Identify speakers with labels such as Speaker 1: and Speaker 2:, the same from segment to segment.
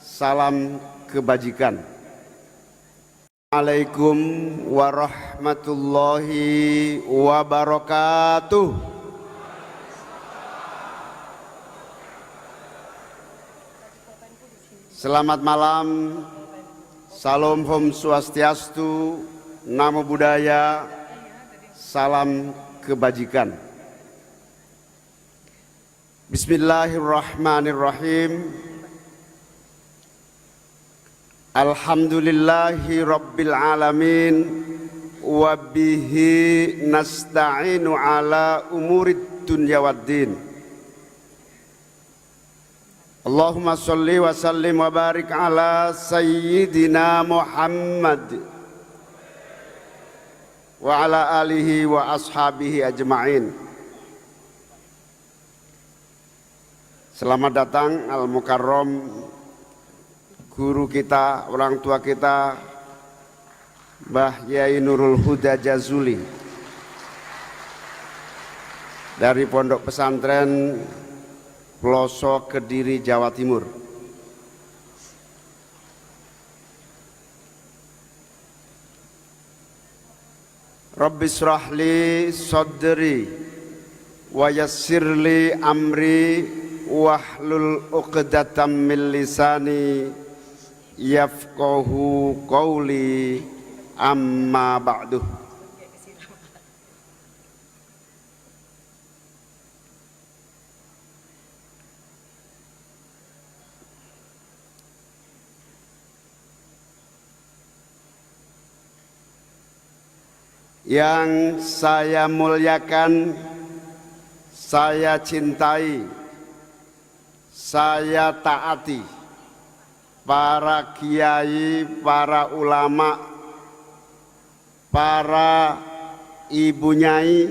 Speaker 1: salam kebajikan. Assalamualaikum warahmatullahi wabarakatuh. Selamat malam, salam Om Swastiastu, Namo Buddhaya, salam kebajikan. Bismillahirrahmanirrahim. Alhamdulillahi Rabbil Alamin, wabihi nasta'inu ala umurid dunya waddin. Allahumma salli wa sallim wa barik ala Sayyidina Muhammad wa ala alihi wa ashabihi ajma'in. Selamat datang Al-Mukarram, guru kita, orang tua kita, Mbah Yai Nurul Huda Jazuli dari Pondok Pesantren Pelosok Kediri, Jawa Timur. Rabbi shrahli sadri wa yassirli amri wahlul 'uqdatam min lisani yafqahu qawli, amma ba'du. Yang saya muliakan, saya cintai, saya taati para kiai, para ulama, para ibu nyai,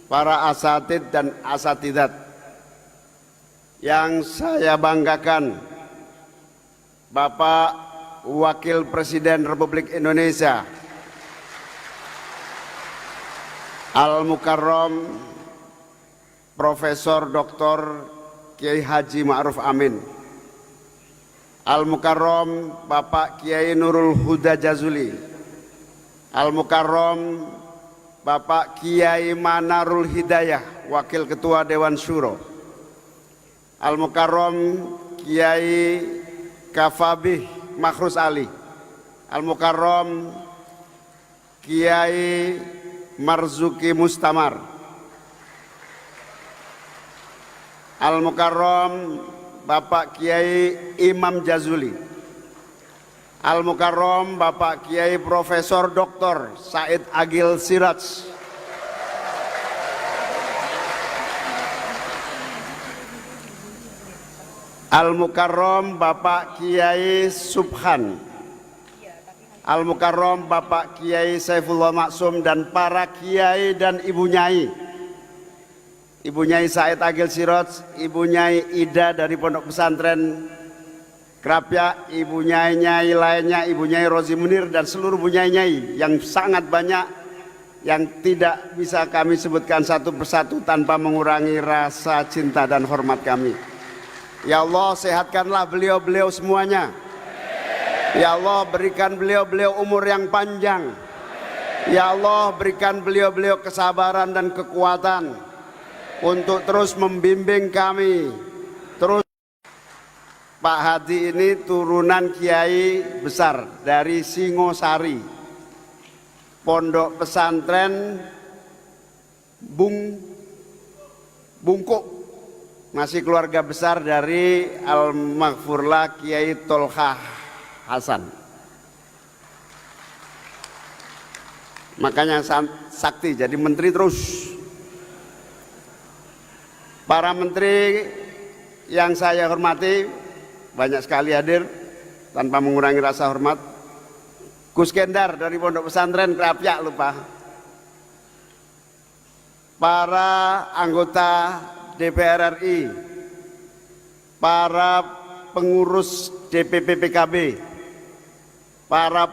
Speaker 1: para asatid dan asatidat. Yang saya banggakan, Bapak Wakil Presiden Republik Indonesia Al-Mukarram Profesor Dr. Kiai Haji Ma'ruf Amin, Al-Mukarram Bapak Kiai Nurul Huda Jazuli, Al-Mukarram Bapak Kiai Manarul Hidayah, Wakil Ketua Dewan Syuro, Al-Mukarram Kiai Kafabih Makhrus Ali, Al-Mukarram Kiai Marzuki Mustamar, Al-Mukarram Bapak Kiai Imam Jazuli, Al-Mukarram Bapak Kiai Profesor Dr. Said Agil Siraj, Al-Mukarram Bapak Kiai Subhan, Al-Mukarram Bapak Kiai Saifullah Maksum, dan para kiai dan ibu nyai, Ibu Nyai Said Agil Siraj, Ibu Nyai Ida dari Pondok Pesantren Krapyak, Ibu Nyai-nyai lainnya, Ibu Nyai Rozi Munir, dan seluruh Bu Nyai-nyai yang sangat banyak, yang tidak bisa kami sebutkan satu persatu tanpa mengurangi rasa cinta dan hormat kami. Ya Allah, sehatkanlah beliau-beliau semuanya. Ya Allah, berikan beliau-beliau umur yang panjang. Ya Allah, berikan beliau-beliau kesabaran dan kekuatan untuk terus membimbing kami. Terus, Pak Hadi ini turunan kiai besar dari Singosari, Pondok Pesantren Bungkuk, masih keluarga besar dari Al-Maghfurlah Kiai Tolha Hasan. Makanya sakti jadi menteri terus. Para menteri yang saya hormati, banyak sekali hadir tanpa mengurangi rasa hormat. Gus Kendar dari Pondok Pesantren Krapyak lupa. Para anggota DPR RI, para pengurus DPP PKB, para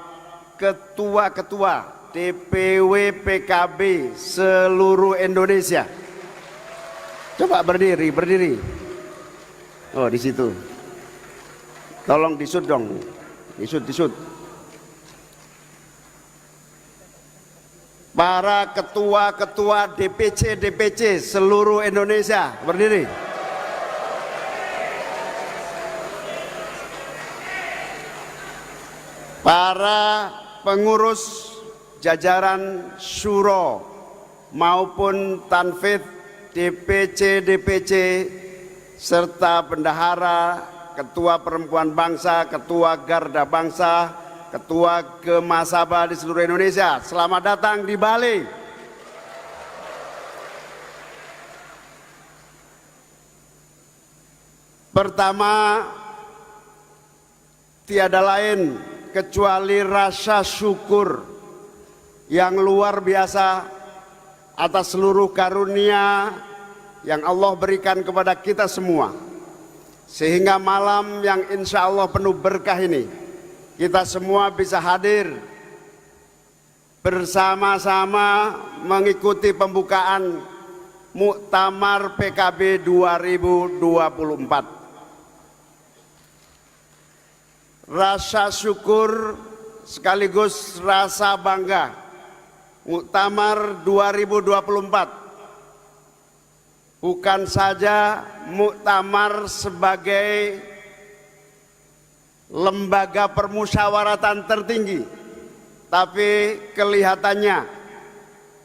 Speaker 1: ketua-ketua DPW PKB seluruh Indonesia. Coba berdiri. Oh, di situ. Tolong disut dong, disut. Para ketua-ketua DPC seluruh Indonesia berdiri. Para pengurus jajaran syuro maupun tanfidh DPC serta bendahara, ketua perempuan bangsa, ketua garda bangsa, ketua Gemasaba di seluruh Indonesia, selamat datang di Bali. Pertama, tiada lain kecuali rasa syukur yang luar biasa atas seluruh karunia yang Allah berikan kepada kita semua, sehingga malam yang insya Allah penuh berkah ini kita semua bisa hadir bersama-sama mengikuti pembukaan Muktamar PKB 2024. Rasa syukur sekaligus rasa bangga. Muktamar 2024 bukan saja muktamar sebagai lembaga permusyawaratan tertinggi, tapi kelihatannya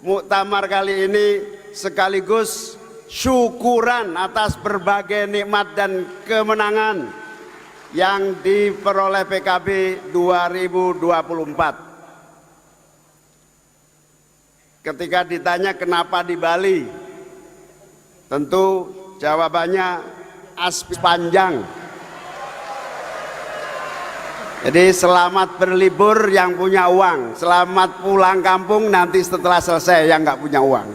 Speaker 1: muktamar kali ini sekaligus syukuran atas berbagai nikmat dan kemenangan yang diperoleh PKB 2024. Ketika ditanya kenapa di Bali, tentu jawabannya aspek panjang. Jadi selamat berlibur yang punya uang, selamat pulang kampung nanti setelah selesai yang nggak punya uang.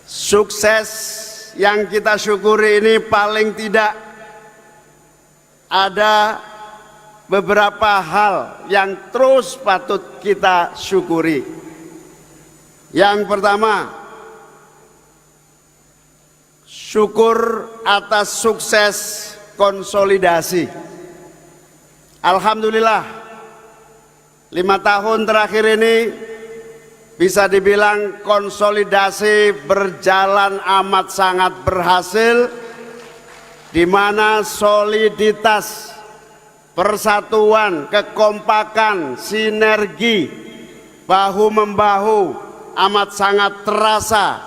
Speaker 1: Sukses yang kita syukuri ini paling tidak ada beberapa hal yang terus patut kita syukuri. Yang pertama, syukur atas sukses konsolidasi. Alhamdulillah 5 tahun terakhir ini bisa dibilang konsolidasi berjalan amat sangat berhasil, di mana soliditas, persatuan, kekompakan, sinergi, bahu-membahu amat sangat terasa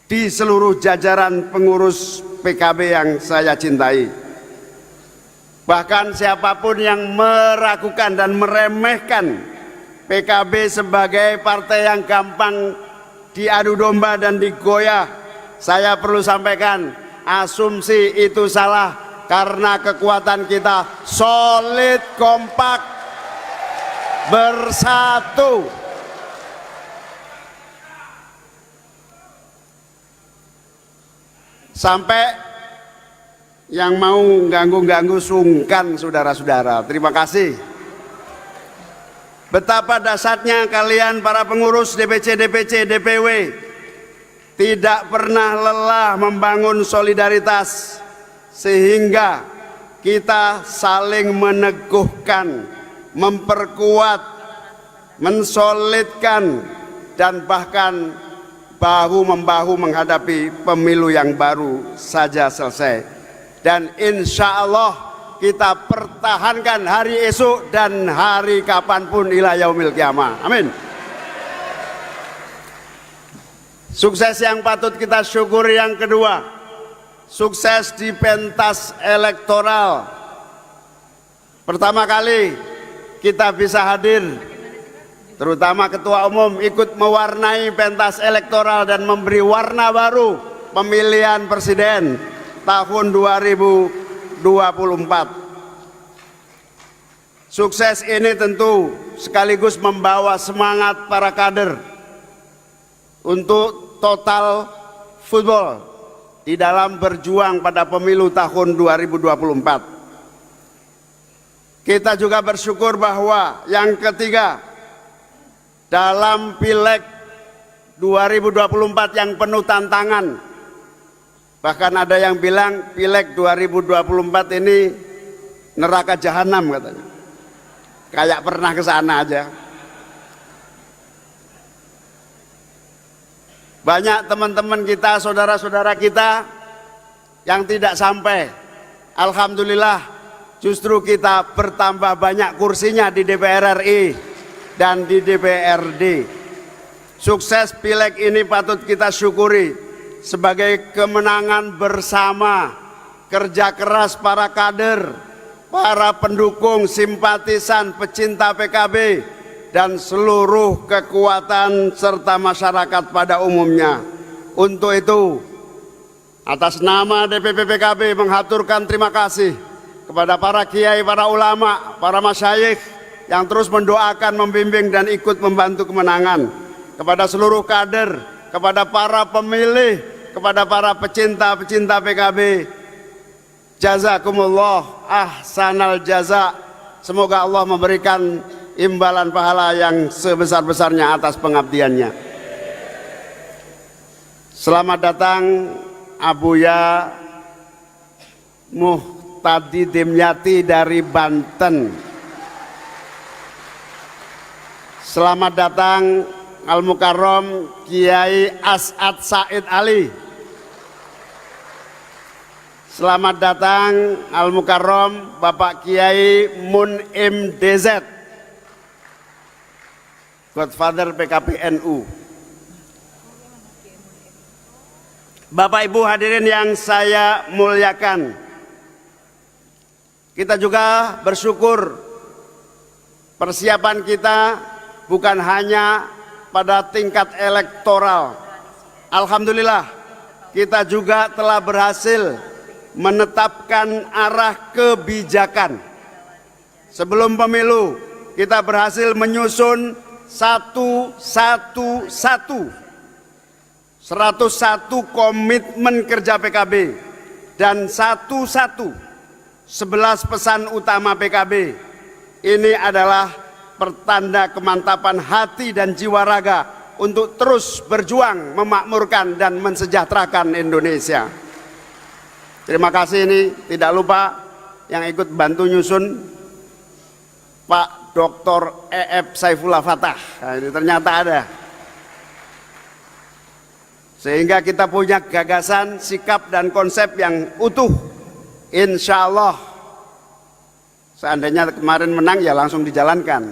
Speaker 1: di seluruh jajaran pengurus PKB yang saya cintai. Bahkan siapapun yang meragukan dan meremehkan PKB sebagai partai yang gampang diadu domba dan digoyah, saya perlu sampaikan, asumsi itu salah, karena kekuatan kita solid, kompak, bersatu. Sampai yang mau ganggu-ganggu sungkan, saudara-saudara. Terima kasih. Betapa dahsyatnya kalian para pengurus DPC, DPW tidak pernah lelah membangun solidaritas, sehingga kita saling meneguhkan, memperkuat, mensolidkan, dan bahkan bahu-membahu menghadapi pemilu yang baru saja selesai. Dan insya Allah kita pertahankan hari esok dan hari kapanpun ila yaumil kiamah. Amin. Sukses yang patut kita syukuri yang kedua, sukses di pentas elektoral. Pertama kali kita bisa hadir, terutama ketua umum ikut mewarnai pentas elektoral dan memberi warna baru pemilihan presiden tahun 2024. Sukses ini tentu sekaligus membawa semangat para kader untuk total football di dalam berjuang pada pemilu tahun 2024. Kita juga bersyukur bahwa yang ketiga, dalam Pileg 2024 yang penuh tantangan, Bahkan ada yang bilang Pileg 2024 ini neraka jahanam katanya. Kayak pernah ke sana aja. Banyak teman-teman kita, saudara-saudara kita yang tidak sampai. Alhamdulillah justru kita bertambah banyak kursinya di DPR RI dan di DPRD. Sukses Pileg ini patut kita syukuri sebagai kemenangan bersama kerja keras para kader, para pendukung, simpatisan, pecinta PKB, dan seluruh kekuatan serta masyarakat pada umumnya. Untuk itu, atas nama DPP PKB menghaturkan terima kasih kepada para kiai, para ulama, para masyayikh yang terus mendoakan, membimbing, dan ikut membantu kemenangan. Kepada seluruh kader, kepada para pemilih, kepada para pecinta-pecinta PKB, jazakumullah ahsanal jaza. Semoga Allah memberikan imbalan pahala yang sebesar-besarnya atas pengabdiannya. Selamat datang Abuya Muhtadi Dimyati dari Banten. Selamat datang Al-Mukarram Kiai As'ad Said Ali. Selamat datang Al-Mukarram Bapak Kiai Mun'im DZ, Godfather PKB NU. Bapak Ibu hadirin yang saya muliakan, kita juga bersyukur persiapan kita bukan hanya pada tingkat elektoral. Alhamdulillah kita juga telah berhasil menetapkan arah kebijakan. Sebelum pemilu kita berhasil menyusun 111 komitmen kerja PKB dan 11 pesan utama PKB. Ini adalah pertanda kemantapan hati dan jiwa raga untuk terus berjuang memakmurkan dan mensejahterakan Indonesia. Terima kasih. Ini tidak lupa yang ikut bantu nyusun Pak Dr. E.F. Saifullah Fatah. Nah, ini ternyata ada. Sehingga kita punya gagasan, sikap, dan konsep yang utuh. Insya Allah, seandainya kemarin menang ya langsung dijalankan.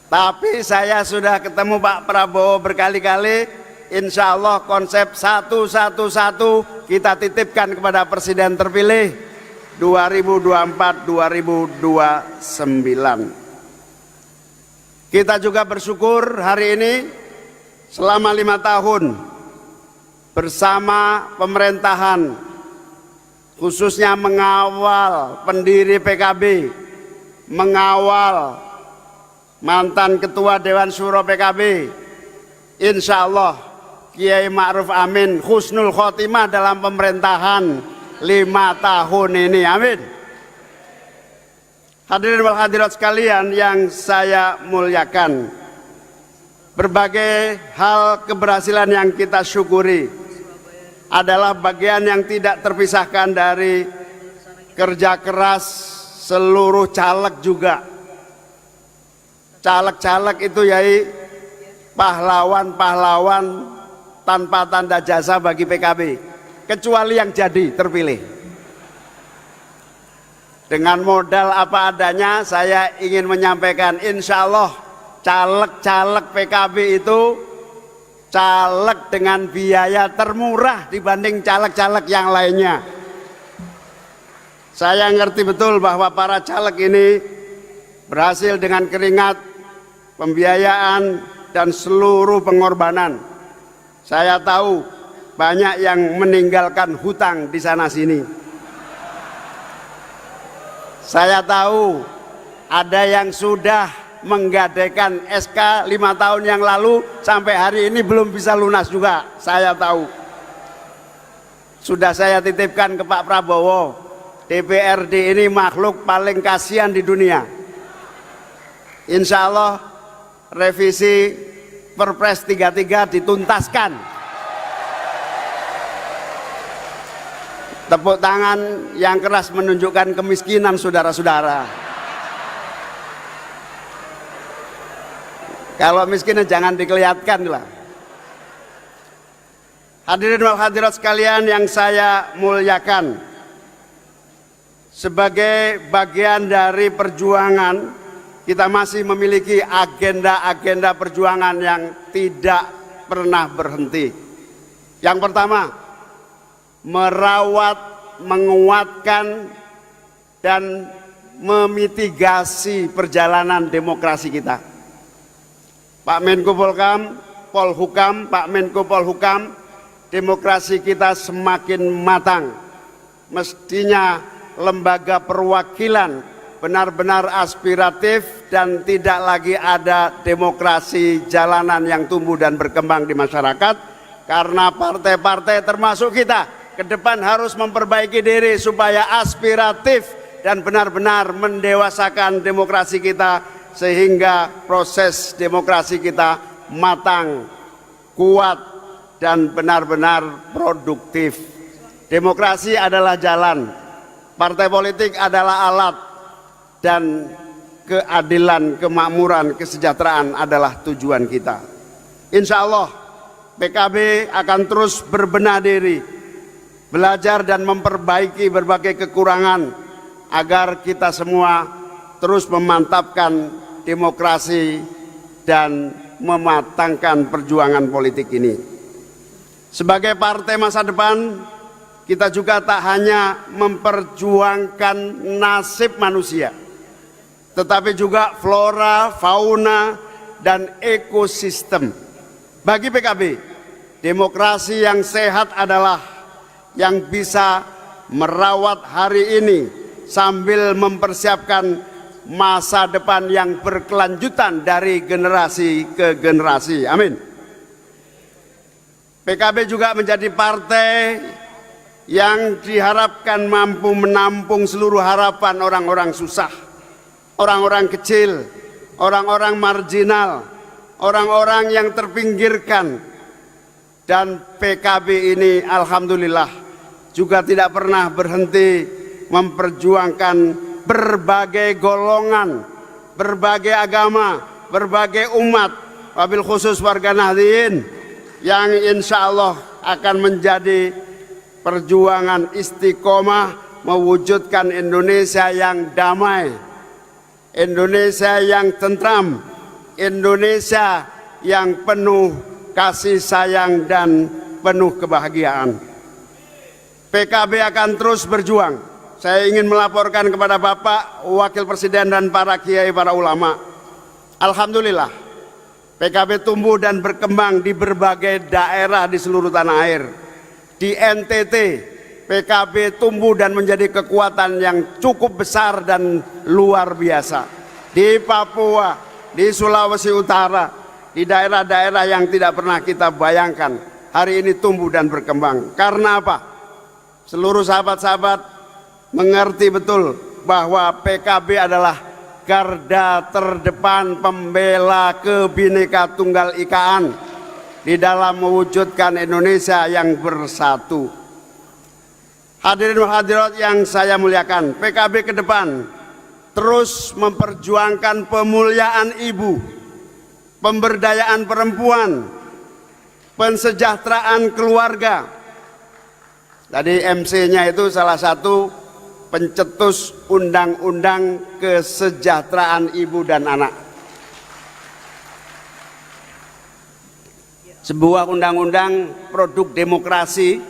Speaker 1: Tapi saya sudah ketemu Pak Prabowo berkali-kali. Insya Allah konsep 111 kita titipkan kepada Presiden terpilih 2024-2029. Kita juga bersyukur hari ini selama 5 tahun bersama pemerintahan, khususnya mengawal pendiri PKB, mengawal mantan Ketua Dewan Syuro PKB, insya Allah Kiai Ma'ruf Amin husnul khotimah dalam pemerintahan 5 tahun ini, amin. Hadirin wal hadirat sekalian yang saya muliakan, berbagai hal keberhasilan yang kita syukuri adalah bagian yang tidak terpisahkan dari kerja keras seluruh caleg juga. Caleg-caleg itu yaitu pahlawan-pahlawan tanpa tanda jasa bagi PKB, kecuali yang jadi terpilih. Dengan modal apa adanya saya ingin menyampaikan, insya Allah caleg-caleg PKB itu caleg dengan biaya termurah dibanding caleg-caleg yang lainnya. Saya ngerti betul bahwa para caleg ini berhasil dengan keringat, pembiayaan, dan seluruh pengorbanan. Saya tahu banyak yang meninggalkan hutang di sana sini. Saya tahu ada yang sudah menggadaikan SK 5 tahun yang lalu sampai hari ini belum bisa lunas juga. Saya tahu. Sudah saya titipkan ke Pak Prabowo, DPRD ini makhluk paling kasihan di dunia. Insya Allah revisi Perpres 33 dituntaskan. Tepuk tangan yang keras menunjukkan kemiskinan saudara-saudara. Kalau miskin jangan dikelihatkan lah. Hadirin wal hadirat sekalian yang saya muliakan, sebagai bagian dari perjuangan, kita masih memiliki agenda-agenda perjuangan yang tidak pernah berhenti. Yang pertama, merawat, menguatkan, dan memitigasi perjalanan demokrasi kita. Pak Menko Polhukam, Pak Menko Polhukam, demokrasi kita semakin matang. Mestinya lembaga perwakilan benar-benar aspiratif dan tidak lagi ada demokrasi jalanan yang tumbuh dan berkembang di masyarakat, karena partai-partai termasuk kita ke depan harus memperbaiki diri supaya aspiratif dan benar-benar mendewasakan demokrasi kita, sehingga proses demokrasi kita matang, kuat, dan benar-benar produktif. Demokrasi adalah jalan, partai politik adalah alat, dan keadilan, kemakmuran, kesejahteraan adalah tujuan kita. Insya Allah PKB akan terus berbenah diri, belajar dan memperbaiki berbagai kekurangan agar kita semua terus memantapkan demokrasi dan mematangkan perjuangan politik ini. Sebagai partai masa depan, kita juga tak hanya memperjuangkan nasib manusia, tetapi juga flora, fauna, dan ekosistem. Bagi PKB, demokrasi yang sehat adalah yang bisa merawat hari ini sambil mempersiapkan masa depan yang berkelanjutan dari generasi ke generasi. Amin. PKB juga menjadi partai yang diharapkan mampu menampung seluruh harapan orang-orang susah, orang-orang kecil, orang-orang marginal, orang-orang yang terpinggirkan. Dan PKB ini alhamdulillah juga tidak pernah berhenti memperjuangkan berbagai golongan, berbagai agama, berbagai umat, wabil khusus warga Nahdliyin, yang insya Allah akan menjadi perjuangan istiqomah mewujudkan Indonesia yang damai, Indonesia yang tentram, Indonesia yang penuh kasih sayang dan penuh kebahagiaan. PKB akan terus berjuang. Saya ingin melaporkan kepada Bapak Wakil Presiden dan para kiai, para ulama. Alhamdulillah, PKB tumbuh dan berkembang di berbagai daerah di seluruh tanah air. Di NTT, PKB tumbuh dan menjadi kekuatan yang cukup besar dan luar biasa. Di Papua, di Sulawesi Utara, di daerah-daerah yang tidak pernah kita bayangkan, hari ini tumbuh dan berkembang. Karena apa? Seluruh sahabat-sahabat mengerti betul bahwa PKB adalah garda terdepan pembela Kebhinneka Tunggal Ikaan di dalam mewujudkan Indonesia yang bersatu. Hadirin hadirat yang saya muliakan, PKB ke depan terus memperjuangkan pemuliaan ibu, pemberdayaan perempuan, pensejahteraan keluarga. Tadi MC-nya itu salah satu pencetus undang-undang kesejahteraan ibu dan anak. Sebuah undang-undang produk demokrasi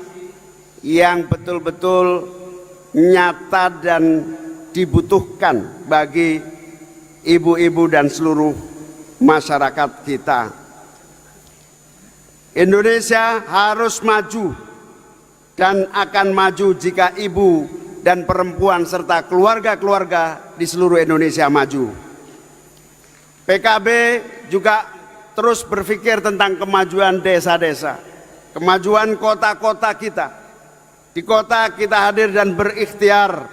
Speaker 1: yang betul-betul nyata dan dibutuhkan bagi ibu-ibu dan seluruh masyarakat kita. Indonesia harus maju dan akan maju jika ibu dan perempuan serta keluarga-keluarga di seluruh Indonesia maju. PKB juga terus berpikir tentang kemajuan desa-desa, kemajuan kota-kota kita. Di kota kita hadir dan berikhtiar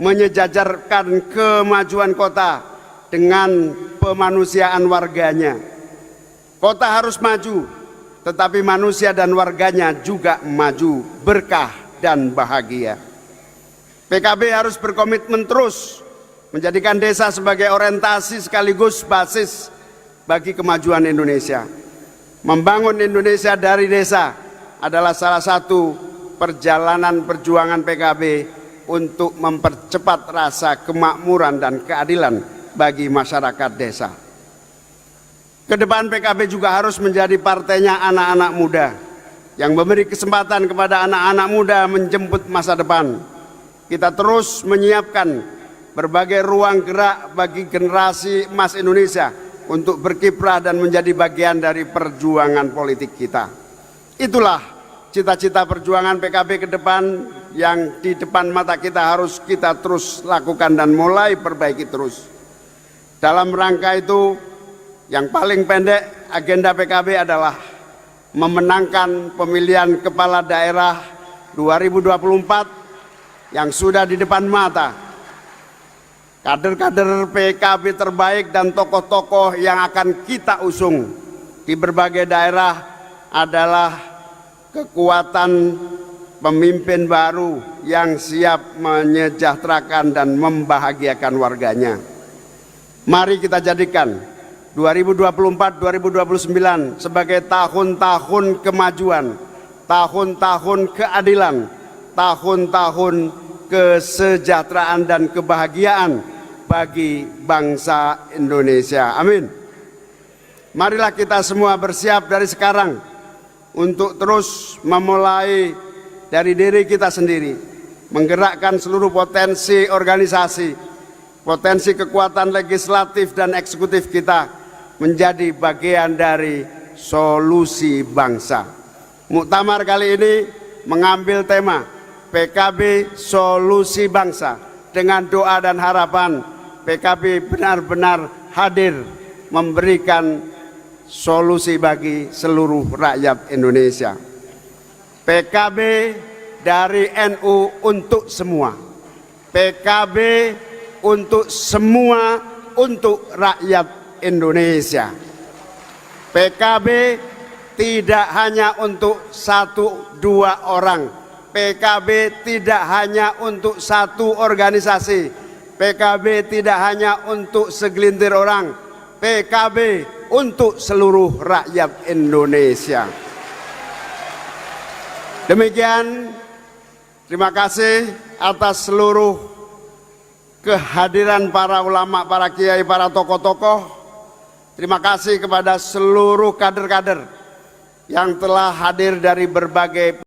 Speaker 1: menyejajarkan kemajuan kota dengan pemanusiaan warganya. Kota harus maju, tetapi manusia dan warganya juga maju, berkah dan bahagia. PKB harus berkomitmen terus menjadikan desa sebagai orientasi sekaligus basis bagi kemajuan Indonesia. Membangun Indonesia dari desa adalah salah satu perjalanan perjuangan PKB untuk mempercepat rasa kemakmuran dan keadilan bagi masyarakat desa. Kedepan PKB juga harus menjadi partainya anak-anak muda yang memberi kesempatan kepada anak-anak muda menjemput masa depan. Kita terus menyiapkan berbagai ruang gerak bagi generasi emas Indonesia untuk berkiprah dan menjadi bagian dari perjuangan politik kita. Itulah cita-cita perjuangan PKB ke depan yang di depan mata kita harus kita terus lakukan dan mulai perbaiki terus. Dalam rangka itu, yang paling pendek agenda PKB adalah memenangkan pemilihan kepala daerah 2024 yang sudah di depan mata. Kader-kader PKB terbaik dan tokoh-tokoh yang akan kita usung di berbagai daerah adalah kekuatan pemimpin baru yang siap menyejahterakan dan membahagiakan warganya. Mari kita jadikan 2024-2029 sebagai tahun-tahun kemajuan, tahun-tahun keadilan, tahun-tahun kesejahteraan dan kebahagiaan bagi bangsa Indonesia. Amin. Marilah kita semua bersiap dari sekarang untuk terus memulai dari diri kita sendiri, menggerakkan seluruh potensi organisasi, potensi kekuatan legislatif dan eksekutif kita menjadi bagian dari solusi bangsa. Muktamar kali ini mengambil tema PKB Solusi Bangsa dengan doa dan harapan PKB benar-benar hadir memberikan solusi bagi seluruh rakyat Indonesia. PKB dari NU untuk semua. PKB untuk semua, untuk rakyat Indonesia. PKB tidak hanya untuk satu dua orang. PKB tidak hanya untuk satu organisasi. PKB tidak hanya untuk segelintir orang. PKB untuk seluruh rakyat Indonesia. Demikian, terima kasih atas seluruh kehadiran para ulama, para kiai, para tokoh-tokoh. Terima kasih kepada seluruh kader-kader yang telah hadir dari berbagai